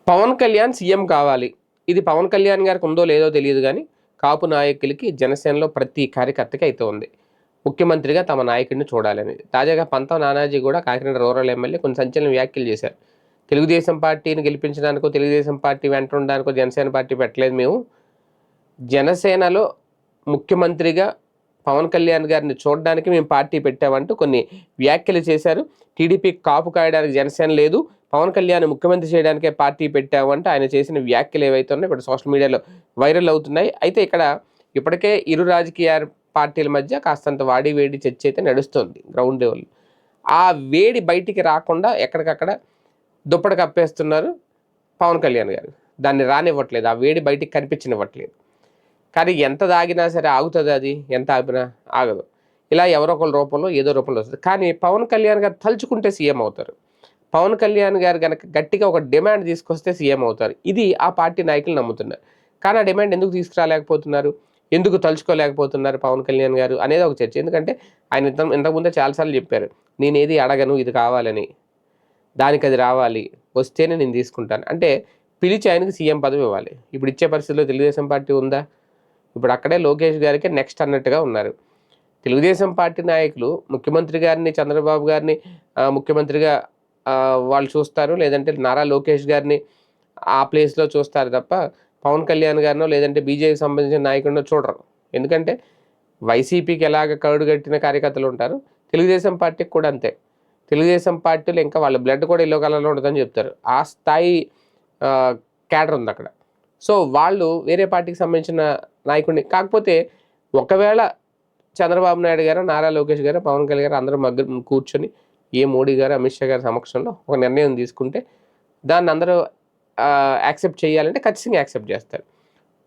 Pawan Kalyan CM కావాలి. ఇది పవన్ కళ్యాణ్ గారికి ఉందో లేదో తెలియదు గానీ, కాపు నాయకులకి జనసేనలో ప్రతి కార్యకర్తకి అయితే ఉంది. ముఖ్యమంత్రిగా తమ నాయకుడిని చూడాలని. తాజాగా పంతం నానాజీ కూడా కాకినాడ రూరల్ ఎమ్మెల్యే కొన్ని సంచలన వ్యాఖ్యలు చేశారు. తెలుగుదేశం పార్టీని గెలిపించడానికో, తెలుగుదేశం పార్టీ వెంట ఉండడానికో జనసేన పార్టీ పెట్టలేదు మేము. జనసేనలో ముఖ్యమంత్రిగా పవన్ కళ్యాణ్ గారిని చూడడానికి మేము పార్టీ పెట్టామంటూ కొన్ని వ్యాఖ్యలు చేశారు. టీడీపీ కాపు కాయడానికి జనసేన లేదు, పవన్ కళ్యాణ్ ముఖ్యమంత్రి చేయడానికే పార్టీ పెట్టామంటే ఆయన చేసిన వ్యాఖ్యలు ఏవైతే ఉన్నాయో ఇప్పుడు సోషల్ మీడియాలో వైరల్ అవుతున్నాయి. అయితే ఇక్కడ ఇప్పటికే ఇరు రాజకీయ పార్టీల మధ్య కాస్తంత వాడి వేడి చర్చ అయితే నడుస్తుంది గ్రౌండ్ లెవెల్. ఆ వేడి బయటికి రాకుండా ఎక్కడికక్కడ దుప్పటి కప్పేస్తున్నారు పవన్ కళ్యాణ్ గారు. దాన్ని రానివ్వట్లేదు, ఆ వేడి బయటికి కనిపించనివ్వట్లేదు. కానీ ఎంత దాగినా సరే ఆగుతుంది, అది ఎంత ఆపినా ఆగదు. ఇలా ఎవరో ఒకళ్ళ రూపంలో ఏదో రూపంలో వస్తుంది. కానీ పవన్ కళ్యాణ్ గారు తలుచుకుంటే సీఎం అవుతారు. పవన్ కళ్యాణ్ గారు కనుక గట్టిగా ఒక డిమాండ్ తీసుకొస్తే సీఎం అవుతారు. ఇది ఆ పార్టీ నాయకులు నమ్ముతున్నారు. కానీ ఆ డిమాండ్ ఎందుకు తీసుకురాలేకపోతున్నారు, ఎందుకు తలుచుకోలేకపోతున్నారు పవన్ కళ్యాణ్ గారు అనేది ఒక చర్చ. ఎందుకంటే ఆయన ఇంతకుముందే చాలాసార్లు చెప్పారు, నేనేది అడగను, ఇది కావాలని, దానికి అది రావాలి, వస్తేనే నేను తీసుకుంటాను. అంటే పిలిచి ఆయనకి సీఎం పదవి ఇవ్వాలి. ఇప్పుడు ఇచ్చే పరిస్థితిలో తెలుగుదేశం పార్టీ ఉందా? ఇప్పుడు అక్కడే లోకేష్ గారికి నెక్స్ట్ అన్నట్టుగా ఉన్నారు. తెలుగుదేశం పార్టీ నాయకులు ముఖ్యమంత్రి గారిని, చంద్రబాబు గారిని ముఖ్యమంత్రిగా వాళ్ళు చూస్తారు, లేదంటే నారా లోకేష్ గారిని ఆ ప్లేస్లో చూస్తారు తప్ప పవన్ కళ్యాణ్ గారినో లేదంటే బీజేపీకి సంబంధించిన నాయకుడినో చూడరు. ఎందుకంటే వైసీపీకి ఎలాగ కరుడు కట్టిన కార్యకర్తలు ఉంటారు, తెలుగుదేశం పార్టీకి కూడా అంతే. తెలుగుదేశం పార్టీలు ఇంకా వాళ్ళ బ్లడ్ కూడా ఎల్లో కలర్లో ఉంటుందని చెప్తారు. ఆ స్థాయి క్యాడర్ ఉంది అక్కడ. సో వాళ్ళు వేరే పార్టీకి సంబంధించిన నాయకుడిని, కాకపోతే ఒకవేళ చంద్రబాబు నాయుడు గారు, నారా లోకేష్ గారు, పవన్ కళ్యాణ్ గారు అందరూ కూర్చొని మోడీ గారు, అమిత్ షా గారి సమక్షంలో ఒక నిర్ణయం తీసుకుంటే దాన్ని అందరూ యాక్సెప్ట్ చేయాలంటే ఖచ్చితంగా యాక్సెప్ట్ చేస్తారు.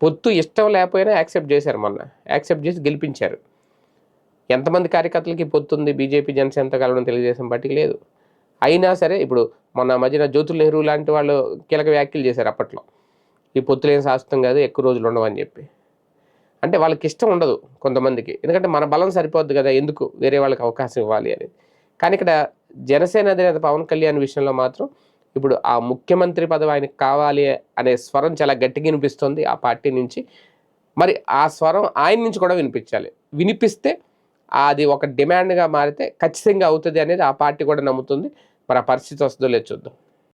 పొత్తు ఇష్టం లేకపోయినా యాక్సెప్ట్ చేశారు, మొన్న యాక్సెప్ట్ చేసి గెలిపించారు. ఎంతమంది కార్యకర్తలకి పొత్తు ఉంది బీజేపీ జనసేనతో కలవడం తెలుగుదేశం పార్టీకి లేదు. అయినా సరే ఇప్పుడు మొన్న మధ్యన జ్యోతుల్ నెహ్రూ లాంటి వాళ్ళు కీలక వ్యాఖ్యలు చేశారు అప్పట్లో, ఈ పొత్తులు ఏం శాశ్వతం కాదు, ఎక్కువ రోజులు ఉండవని చెప్పి. అంటే వాళ్ళకి ఇష్టం ఉండదు కొంతమందికి, ఎందుకంటే మన బలం సరిపోద్ది కదా, ఎందుకు వేరే వాళ్ళకి అవకాశం ఇవ్వాలి అని. కానీ ఇక్కడ జనసేన అధినేత పవన్ కళ్యాణ్ విషయంలో మాత్రం ఇప్పుడు ఆ ముఖ్యమంత్రి పదవి ఆయనకు కావాలి అనే స్వరం చాలా గట్టిగా వినిపిస్తుంది ఆ పార్టీ నుంచి. మరి ఆ స్వరం ఆయన నుంచి కూడా వినిపించాలి. వినిపిస్తే అది ఒక డిమాండ్గా మారితే ఖచ్చితంగా అవుతుంది అనేది ఆ పార్టీ కూడా నమ్ముతుంది. మరి ఆ పరిస్థితి వస్తుందో లేదు చూద్దాం.